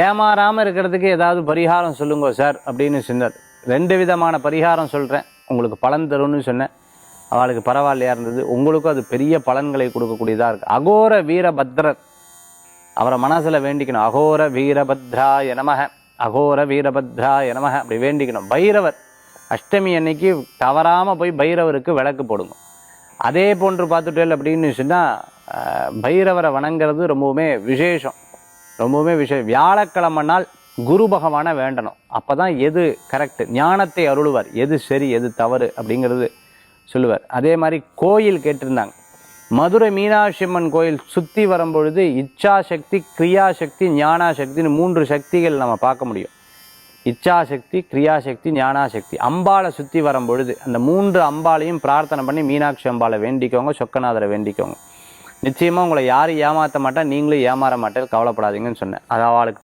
ஏமாறாமல் இருக்கிறதுக்கு ஏதாவது பரிகாரம் சொல்லுங்க சார் அப்படின்னு சொன்னார். 2 விதமான பரிகாரம் சொல்கிறேன், உங்களுக்கு பலன் தரும்னு சொன்னேன். அவளுக்கு பரவாயில்லையா இருந்தது. உங்களுக்கும் அது பெரிய பலன்களை கொடுக்கக்கூடியதாக இருக்குது. அகோர வீரபத்ரர், அவரை மனசில் வேண்டிக்கணும். அகோர வீரபத்ராய நமக, அகோர வீரபத்ராய நமக அப்படி வேண்டிக்கணும். பைரவர் அஷ்டமி அன்னைக்கு தவறாமல் போய் பைரவருக்கு விளக்கு போடுங்க. அதே போன்று பார்த்துட்டேன் அப்படின்னு சொன்னால் பைரவரை வணங்குறது ரொம்பவுமே விசேஷம், ரொம்பவுமே விசேஷம். வியாழக்கிழமை நாள் குரு பகவானை வேண்டணும். அப்போ தான் எது கரெக்டு, ஞானத்தை அருள்வார், எது சரி எது தவறு அப்படிங்கிறது சொல்லுவார். அதே மாதிரி கோயில் கேட்டிருந்தாங்க, மதுரை மீனாட்சி அம்மன் கோயில் சுற்றி வரும்பொழுது இச்சாசக்தி, கிரியாசக்தி, ஞானாசக்தின்னு 3 சக்திகள் நம்ம பார்க்க முடியும். இச்சாசக்தி, கிரியாசக்தி, ஞானாசக்தி. அம்பாளை சுற்றி வரும்பொழுது அந்த 3 அம்பாளையும் பிரார்த்தனை பண்ணி மீனாட்சி அம்பாளை வேண்டிக்கோங்க, சொக்கநாதரை வேண்டிக்கோங்க. நிச்சயமாக உங்களை யாரும் ஏமாற்ற மாட்டா, நீங்களும் ஏமாற மாட்டேன், கவலைப்படாதீங்கன்னு சொன்னேன். அது அவளுக்கு